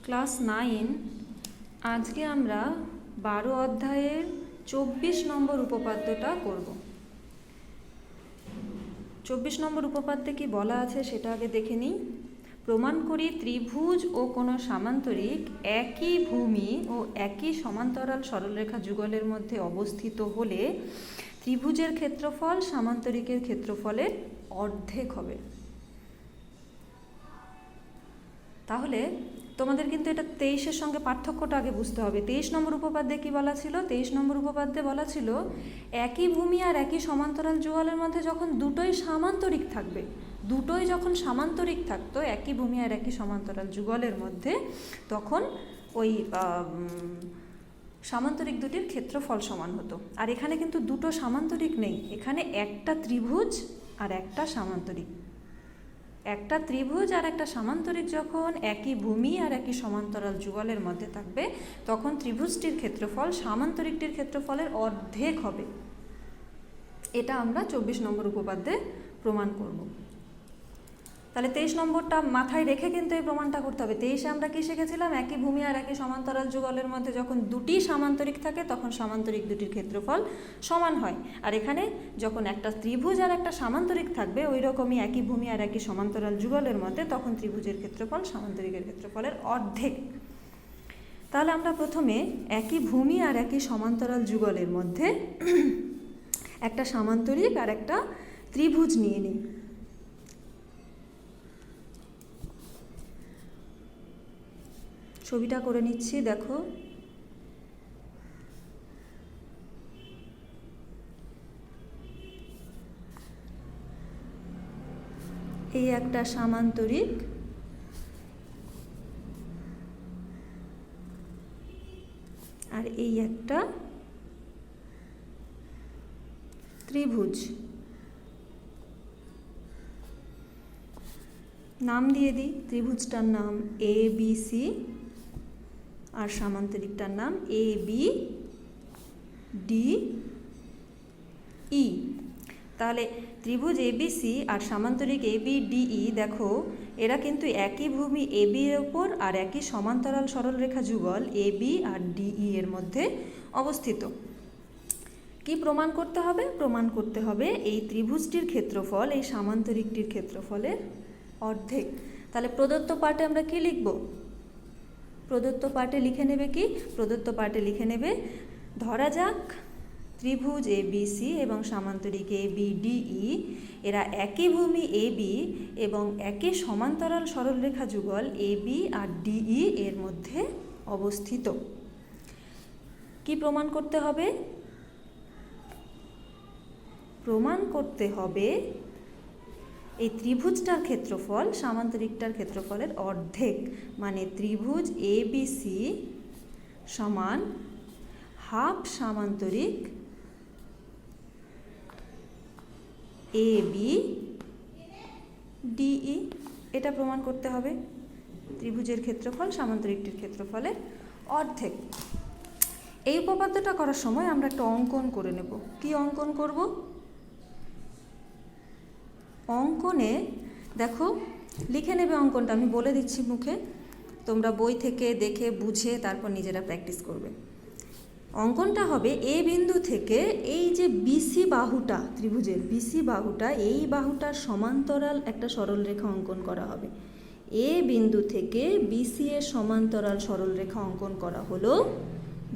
Class 9 আজকে আমরা 12 অধ্যায়ের 24 নম্বর উপপাদ্যটা করব। 24 নম্বর উপপাদ্যে কি বলা আছে সেটা আগে দেখে নিই। প্রমাণ করি ত্রিভুজ ও কোনো সামান্তরিক একই ভূমি ও একই সমান্তরাল সরলরেখা যুগলের মধ্যে অবস্থিত হলে ত্রিভুজের ক্ষেত্রফল সামান্তরিকের ক্ষেত্রফলের অর্ধেক হবে। তাহলে তোমাদের কিন্তু এটা 23-এর সঙ্গে পার্থক্যটা আগে বুঝতে হবে। 23 নম্বর উপপাদ্যে কি বলা ছিল? 23 নম্বর উপপাদ্যে বলা ছিল একই ভূমি আর একই সমান্তরাল যুগলের মধ্যে যখন দুটোই সামান্তরিক থাকবে, দুটোই যখন সামান্তরিক থাকতো একই ভূমি আর একই সমান্তরাল যুগলের মধ্যে, তখন ওই সামান্তরিক দুটির ক্ষেত্রফল সমান হতো। আর এখানে কিন্তু দুটো সামান্তরিক নেই, এখানে একটা ত্রিভুজ আর একটা সামান্তরিক। একটা ত্রিভুজ আর একটা সামান্তরিক যখন একই ভূমি আর একই সমান্তরাল যুগলের মধ্যে থাকবে, তখন ত্রিভুজটির ক্ষেত্রফল সামান্তরিকটির ক্ষেত্রফলের অর্ধেক হবে। এটা আমরা 24 নম্বর উপপাদ্যে প্রমাণ করব। তাহলে 23 নম্বরটা মাথায় রেখে কিন্তু এই প্রমাণটা করতে হবে। 23-এ আমরা কি শিখেছিলাম? একই ভূমি আর একই সমান্তরাল যুগলের মধ্যে যখন দুটি সামান্তরিক থাকে তখন সামান্তরিক দুটির ক্ষেত্রফল সমান হয়। আর এখানে যখন একটা ত্রিভুজ আর একটা সামান্তরিক থাকবে, ওই রকমই একই ভূমি আর একই সমান্তরাল যুগলের মধ্যে, তখন ত্রিভুজের ক্ষেত্রফল সামান্তরিকের ক্ষেত্রফলের অর্ধেক। তাহলে আমরা প্রথমে একই ভূমি আর একই সমান্তরাল যুগলের মধ্যে একটা সামান্তরিক আর একটা ত্রিভুজ নিয়ে নিই। ছবিটা করে নিচ্ছি, দেখো। এই একটা সামান্তরিক, আর এই একটা ত্রিভুজ। নাম দিয়ে দিই, ত্রিভুজটার নাম ABC আর সামান্তরিকটার নাম ABDE। তাহলে ত্রিভুজ ABC আর সামান্তরিক ABDE, দেখো এরা কিন্তু একই ভূমি AB এর ওপর আর একই সমান্তরাল সরলরেখা যুগল AB আর DE এর মধ্যে অবস্থিত। কি প্রমাণ করতে হবে? প্রমাণ করতে হবে এই ত্রিভুজটির ক্ষেত্রফল এই সামান্তরিকটির ক্ষেত্রফলের অর্ধেক। তাহলে প্রদত্ত পাঠে আমরা কি লিখব? প্রদত্ত পাঠে লিখে নেবে কি? প্রদত্ত পাঠে লিখে নেবে, ধরা যাক ত্রিভুজ ABC এবং সামান্তরিক ABDE এরা একই ভূমি AB এবং একই সমান্তরাল সরলরেখা যুগল AB আর DE এর মধ্যে অবস্থিত। কি প্রমাণ করতে হবে? প্রমাণ করতে হবে এই ত্রিভুজটার ক্ষেত্রফল সামান্তরিকটার ক্ষেত্রফলের অর্ধেক, মানে ত্রিভুজ ABC সমান হাফ সামান্তরিক ABDE। এটা প্রমাণ করতে হবে ত্রিভুজের ক্ষেত্রফল সামান্তরিকটির ক্ষেত্রফলের অর্ধেক। এই উপপাদ্যটা করার সময় আমরা একটা অঙ্কন করে নেব। কি অঙ্কন করব? অঙ্কনে দেখো লিখে নেবে অঙ্কনটা, আমি বলে দিচ্ছি মুখে, তোমরা বই থেকে দেখে বুঝে তারপর নিজেরা প্র্যাকটিস করবে। অঙ্কনটা হবে এ বিন্দু থেকে এই যে BC বাহুটা, ত্রিভুজের BC বাহুটা, এই বাহুটার সমান্তরাল একটা সরলরেখা অঙ্কন করা হবে। এ বিন্দু থেকে BC এর সমান্তরাল সরলরেখা অঙ্কন করা হলো,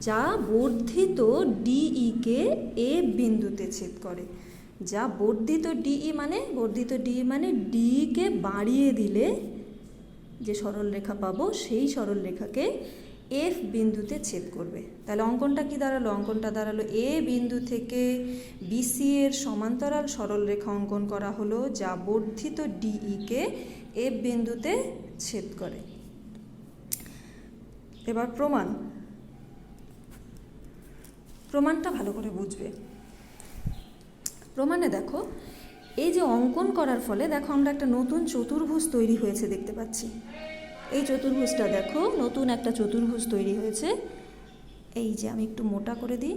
যা বর্ধিত DE কে এ বিন্দুতে ছেদ করে। যা বর্ধিত DE মানে D কে বাড়িয়ে দিলে যে সরলরেখা পাবো, সেই সরলরেখাকে F বিন্দুতে ছেদ করবে। তাহলে অঙ্কনটা কি দাঁড়ালো? অঙ্কনটা দাঁড়ালো এ বিন্দু থেকে BC এর সমান্তরাল সরলরেখা অঙ্কন করা হলো, যা বর্ধিত DE কে F বিন্দুতে ছেদ করে। এবার প্রমাণটা ভালো করে বুঝবে। প্রমাণে দেখো, এই যে অঙ্কন করার ফলে দেখো আমরা একটা নতুন চতুর্ভুজ তৈরি হয়েছে দেখতে পাচ্ছি। এই চতুর্ভুজটা দেখো, নতুন একটা চতুর্ভুজ তৈরি হয়েছে। এই যে আমি একটু মোটা করে দিই,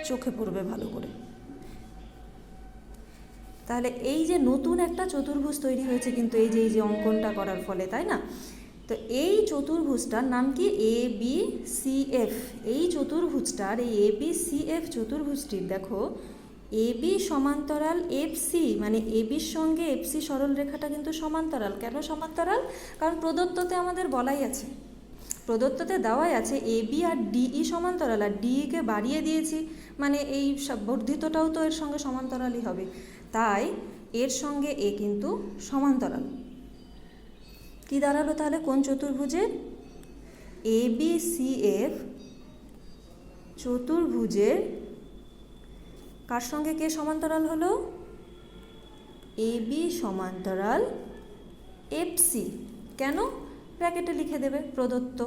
চোখে পড়বে ভালো করে। তাহলে এই যে নতুন একটা চতুর্ভুজ তৈরি হয়েছে কিন্তু এই যে অঙ্কনটা করার ফলে, তাই না? তো এই চতুর্ভুজটার নাম কি? ABCF। এই চতুর্ভুজটার এই ABCF চতুর্ভুজটির দেখো AB সমান্তরাল FC, মানে ABর সঙ্গে FC সরল রেখাটা কিন্তু সমান্তরাল। কেন সমান্তরাল? কারণ প্রদত্ততে আমাদের বলাই আছে, প্রদত্ততে দেওয়াই আছে AB আর DE সমান্তরাল, আর DE-কে বাড়িয়ে দিয়েছি মানে এই বর্ধিতটাও তো এর সঙ্গে সমান্তরালই হবে, তাই এর সঙ্গে এ কিন্তু সমান্তরাল। কি দাঁড়ালো তাহলে কোন চতুর্ভুজের? ABCF চতুর্ভুজের কার সঙ্গে কে সমান্তরাল হলো? AB সমান্তরাল FC। কেন? ব্র্যাকেটে লিখে দেবে প্রদত্ত,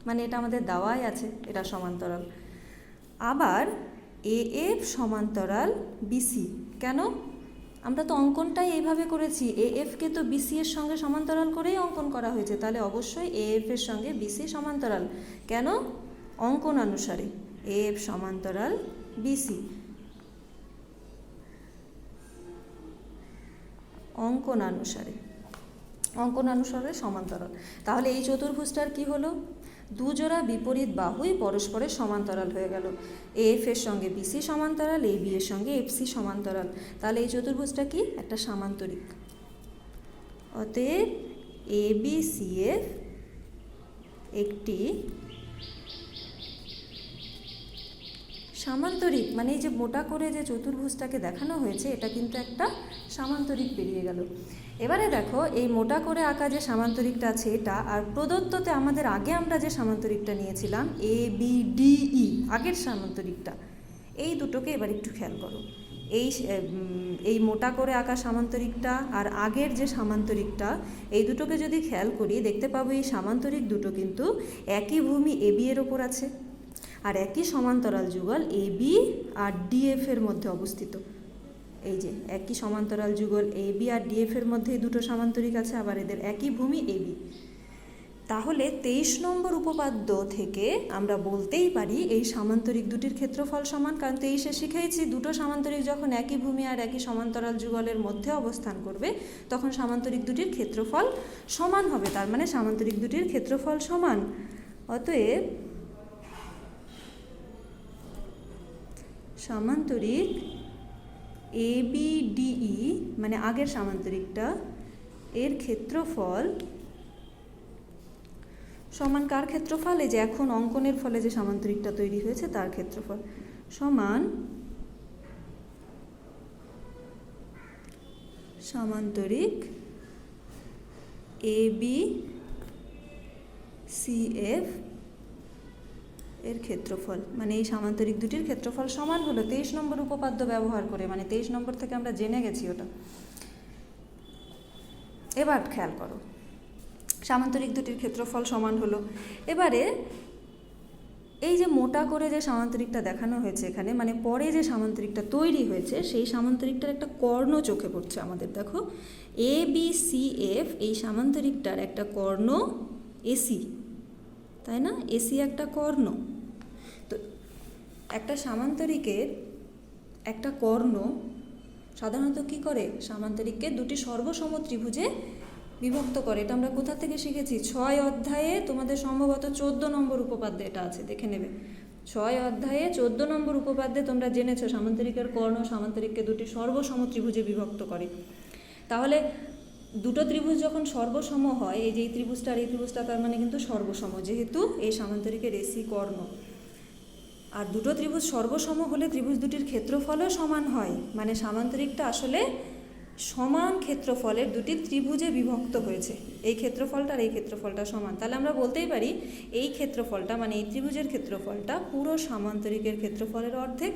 মানে এটা আমাদের দেওয়াই আছে, এটা সমান্তরাল। আবার AF সমান্তরাল BC। কেন? আমরা তো অঙ্কনটাই এইভাবে করেছি, AF-কে তো BC এর সঙ্গে সমান্তরাল করেই অঙ্কন করা হয়েছে, তাহলে অবশ্যই AF এর সঙ্গে BC সমান্তরাল। কেন? অঙ্কন অনুসারে AF সমান্তরাল BC, অঙ্কন অনুসারে সমান্তরাল। তাহলে এই চতুর্ভুজটার কি হলো? দুজোড়া বিপরীত বাহুই পরস্পরের সমান্তরাল হয়ে গেল। AF এর সঙ্গে BC সমান্তরাল, AB এর সঙ্গে FC সমান্তরাল। তাহলে এই চতুর্ভুজটা কি? একটা সামান্তরিক। অতএব ABCF একটি সামান্তরিক, মানে এই যে মোটা করে যে চতুর্ভুজটাকে দেখানো হয়েছে এটা কিন্তু একটা সামান্তরিক বেরিয়ে গেল। এবারে দেখো এই মোটা করে আঁকা যে সামান্তরিকটা আছে এটা, আর প্রদত্ততে আমাদের আগে আমরা যে সামান্তরিকটা নিয়েছিলাম ABDE, আগের সামান্তরিকটা, এই দুটোকে এবার একটু খেয়াল করো। এই মোটা করে আঁকা সামান্তরিকটা আর আগের যে সামান্তরিকটা, এই দুটোকে যদি খেয়াল করি দেখতে পাবো এই সামান্তরিক দুটো কিন্তু একই ভূমি AB এর ওপর আছে, আর একই সমান্তরাল যুগল AB আর DF এর মধ্যে অবস্থিত। এই যে একই সমান্তরাল যুগল AB আর DF এর মধ্যে দুটো সামান্তরিক আছে, আবার এদের একই ভূমি AB। তাহলে 23 নম্বর উপপাদ্য থেকে আমরা বলতেই পারি এই সামান্তরিক দুটির ক্ষেত্রফল সমান, কারণ 23-এ শিখেইছি দুটো সামান্তরিক যখন একই ভূমি আর একই সমান্তরাল যুগলের মধ্যে অবস্থান করবে তখন সামান্তরিক দুটির ক্ষেত্রফল সমান হবে, তার মানে সামান্তরিক দুটির ক্ষেত্রফল সমান। অতএব সামান্তরিক ABDE, মানে আগের সামান্তরিকটা, এর ক্ষেত্রফল সমান কার ক্ষেত্রফল? এই যে এখন অঙ্কনের ফলে যে সামান্তরিকটা তৈরি হয়েছে তার ক্ষেত্রফল, সমান সামান্তরিক ABCF এর ক্ষেত্রফল, মানে এই সামান্তরিক দুটির ক্ষেত্রফল সমান হলো 23 নম্বর উপপাদ্য ব্যবহার করে, মানে 23 নম্বর থেকে আমরা জেনে গেছি ওটা। এবার খেয়াল করো সামান্তরিক দুটির ক্ষেত্রফল সমান হলো। এবারে এই যে মোটা করে যে সামান্তরিকটা দেখানো হয়েছে এখানে, মানে পরে যে সামান্তরিকটা তৈরি হয়েছে সেই সামান্তরিকটার একটা কর্ণ চোখে পড়ছে আমাদের। দেখো ABCF এই সামান্তরিকটার একটা কর্ণ AC, তাই না? AC একটা কর্ণ। তো একটা সামান্তরিকের একটা কর্ণ সাধারণত কি করে? সামান্তরিককে দুটি সর্বসম ত্রিভুজে বিভক্ত করে। এটা আমরা কোথা থেকে শিখেছি? 6 অধ্যায়ে, তোমাদের সম্ভবত 14 নম্বর উপপাদ্যে এটা আছে, দেখে নেবে। 6 অধ্যায়ে 14 নম্বর উপপাদ্যে তোমরা জেনেছো সামান্তরিকের কর্ণ সামান্তরিককে দুটি সর্বসম ত্রিভুজে বিভক্ত করে। তাহলে দুটো ত্রিভুজ যখন সর্বসম হয়, এই যে এই ত্রিভুজটা আর এই ত্রিভুজটা, তার মানে কিন্তু সর্বসম, যেহেতু এই সামান্তরিকের AC কর্ণ। আর দুটো ত্রিভুজ সর্বসম হলে ত্রিভুজ দুটির ক্ষেত্রফলও সমান হয়, মানে সামান্তরিকটা আসলে সমান ক্ষেত্রফলের দুটি ত্রিভুজে বিভক্ত হয়েছে। এই ক্ষেত্রফলটা আর এই ক্ষেত্রফলটা সমান, তাহলে আমরা বলতেই পারি এই ক্ষেত্রফলটা মানে এই ত্রিভুজের ক্ষেত্রফলটা পুরো সামান্তরিকের ক্ষেত্রফলের অর্ধেক।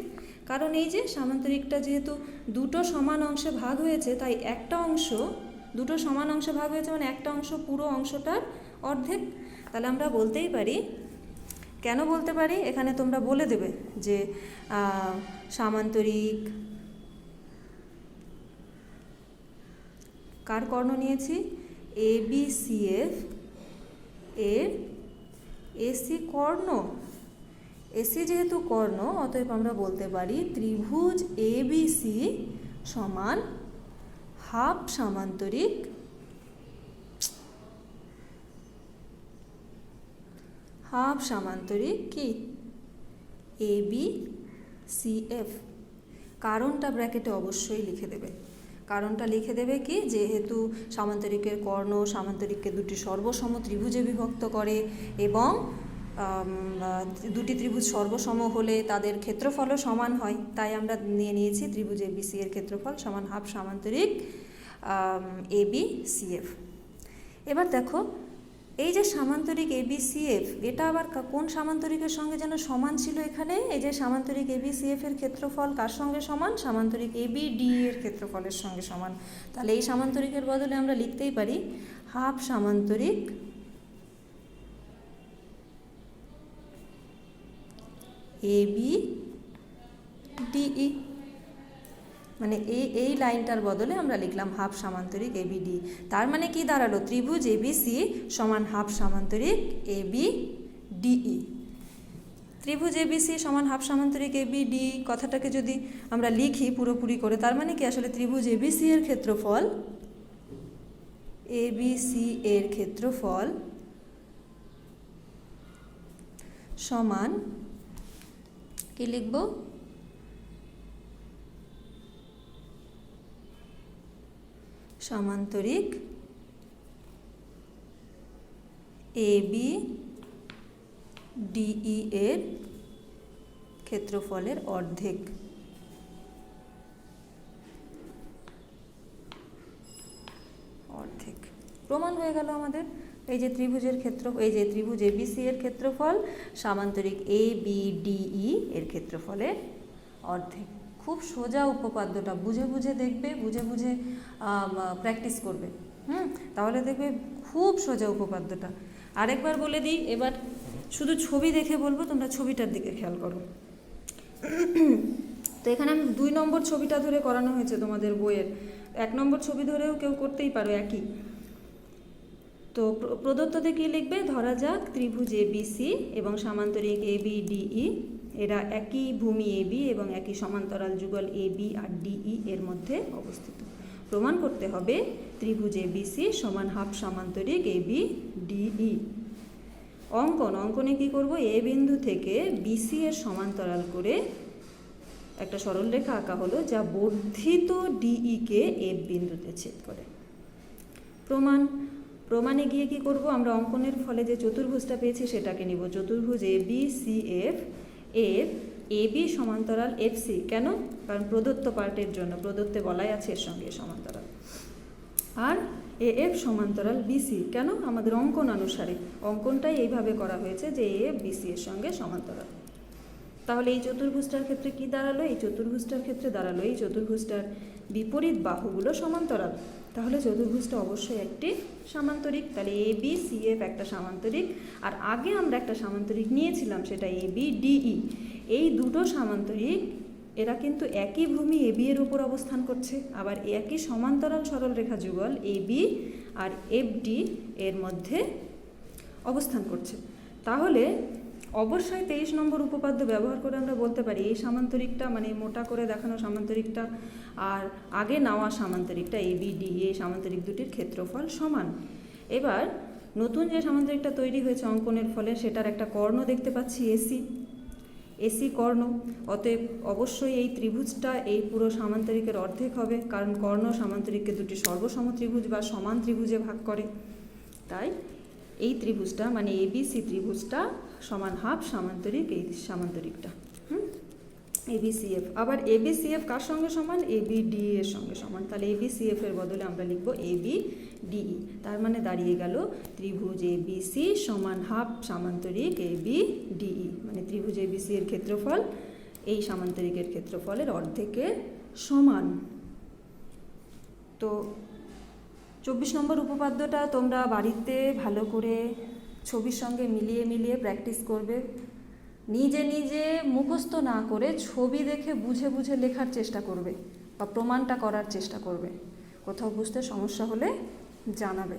কারণ এই যে সামান্তরিকটা যেহেতু দুটো সমান অংশে ভাগ হয়েছে, তাই একটা অংশ দুটো সমান অংশে ভাগ হয়েছে মানে একটা অংশ পুরো অংশটার অর্ধেক। তাহলে আমরা বলতেই পারি, কেন বলতে পারি এখানে তোমরা বলে দেবে যে সামান্তরিক কার কর্ণ নিয়েছি? ABCF এর AC কর্ণ। AC যেহেতু কর্ণ, অতএব আমরা বলতে পারি ত্রিভুজ ABC সমান হাফ সামান্তরিক কি ABCF। কারণটা ব্র্যাকেটে অবশ্যই লিখে দেবে। কারণটা লিখে দেবে কি, যেহেতু সামান্তরিকের কর্ণ সামান্তরিককে দুটি সর্বসম ত্রিভুজে বিভক্ত করে এবং দুটি ত্রিভুজ সর্বসম হলে তাদের ক্ষেত্রফলও সমান হয়, তাই আমরা নিয়েছি ত্রিভুজ ABC এর ক্ষেত্রফল সমান হাফ সামান্তরিক ABCF। এবার দেখো, এই যে সামান্তরিক ABCF, এটা আবার কোন সামান্তরিকের সঙ্গে যেন সমান ছিল এখানে? এই যে সামান্তরিক ABCF এর ক্ষেত্রফল কার সঙ্গে সমান? সামান্তরিক ABD এর ক্ষেত্রফলের সঙ্গে সমান। তাহলে এই সামান্তরিকের বদলে আমরা লিখতেই পারি হাফ সামান্তরিক ABDE। মানে এই লাইনটার বদলে আমরা লিখলাম হাফ সামান্তরিক ABD। তার মানে কি দাঁড়ালো? ত্রিভুজ ABC সমান হাফ সামান্তরিক ABDE। ত্রিভুজ ABC সমান হাফ সামান্তরিক ABDE কথাটাকে যদি আমরা লিখি পুরোপুরি করে, তার মানে কি আসলে ত্রিভুজ ABC এর ক্ষেত্রফল সমান কি লিখব? সামান্তরিক ABDE এর ক্ষেত্রফলের অর্ধেক। প্রমাণ হয়ে গেল আমাদের। এই যে ত্রিভুজ ABC এর ক্ষেত্রফল সামান্তরিক ABDE এর ক্ষেত্রফলের অর্ধেক। খুব সোজা উপপাদ্যটা, বুঝে বুঝে দেখবে, বুঝে বুঝে প্র্যাকটিস করবে, তাহলে দেখবে খুব সোজা উপপাদ্যটা। আরেকবার বলে দিই, এবার শুধু ছবি দেখে বলবো, তোমরা ছবিটার দিকে খেয়াল করো। তো এখানে আমি 2 নম্বর ছবিটা ধরে করানো হয়েছে তোমাদের বইয়ের। 1 নম্বর ছবি ধরেও কেউ করতেই পারো একই। তো প্রদত্ততে কী লিখবে? ধরা যাক ত্রিভুজ ABC এবং সামান্তরিক ABDE এরা একই ভূমি AB এবং একই সমান্তরাল যুগল AB আর DE এর মধ্যে অবস্থিত। প্রমাণ করতে হবে ত্রিভুজ ABC সমান হাফ সামান্তরিক ABDE। অঙ্কনে কি করব? A বিন্দু থেকে BC এর সমান্তরাল করে একটা সরলরেখা আঁকা হলো, যা বর্ধিত DE কে F বিন্দুতে ছেদ করে। প্রমাণে গিয়ে কি করব? আমরা অঙ্কনের ফলে যে চতুর্ভুজটা পেয়েছি সেটাকে নিব। চতুর্ভুজ ABCF এর AB সমান্তরাল FC। কেন? কারণ প্রদত্ত পার্টের জন্য, প্রদত্তে বলাই আছে এর সঙ্গে সমান্তরাল। আর AF সমান্তরাল BC। কেন? আমাদের অঙ্কন অনুসারে, অঙ্কনটাই এইভাবে করা হয়েছে যে AF BC এর সঙ্গে সমান্তরাল। তাহলে এই চতুর্ভুজটার ক্ষেত্রে কি দাঁড়ালো? এই চতুর্ভুজটার ক্ষেত্রে দাঁড়ালো এই চতুর্ভুজটার বিপরীত বাহুগুলো সমান্তরাল। তাহলে চতুর্ভুজটা অবশ্যই একটি সামান্তরিক। তাহলে ABCF একটা সামান্তরিক। আর আগে আমরা একটা সামান্তরিক নিয়েছিলাম, সেটা ABDE। এই দুটো সামান্তরিক এরা কিন্তু একই ভূমি AB এর উপর অবস্থান করছে, আবার একই সমান্তরাল সরলরেখা যুগল AB আর FD এর মধ্যে অবস্থান করছে। তাহলে অবশ্যই 23 নম্বর উপপাদ্য ব্যবহার করে আমরা বলতে পারি এই সামান্তরিকটা, মানে মোটা করে দেখানো সামান্তরিকটা আর আগে নেওয়া সামান্তরিকটা ABDE, এই সামান্তরিক দুটির ক্ষেত্রফল সমান। এবার নতুন যে সামান্তরিকটা তৈরি হয়েছে অঙ্কনের ফলে, সেটার একটা কর্ণ দেখতে পাচ্ছি AC কর্ণ। অতএব অবশ্যই এই ত্রিভুজটা এই পুরো সামান্তরিকের অর্ধেক হবে, কারণ কর্ণ সামান্তরিককে দুটি সর্বসম ত্রিভুজ বা সমান ত্রিভুজে ভাগ করে। তাই এই ত্রিভুজটা মানে ABC ত্রিভুজটা সমান হাফ সামান্তরিক এই সামান্তরিকটা ABCF। আবার ABCF কার সঙ্গে সমান? ABDE এর সঙ্গে সমান। তাহলে ABCF এর বদলে আমরা লিখব ABDE। তার মানে দাঁড়িয়ে গেল ত্রিভুজ ABC সমান হাফ সামান্তরিক ABDE। মানে ত্রিভুজ ABC এর ক্ষেত্রফল এই সামান্তরিকের ক্ষেত্রফলের অর্ধেকের সমান। তো 24 নম্বর উপপাদ্যটা তোমরা বাড়িতে ভালো করে ছবির সঙ্গে মিলিয়ে প্র্যাকটিস করবে। নিজে নিজে মুখস্থ না করে ছবি দেখে বুঝে বুঝে লেখার চেষ্টা করবে বা প্রমাণটা করার চেষ্টা করবে। কোথাও বুঝতে সমস্যা হলে জানাবে।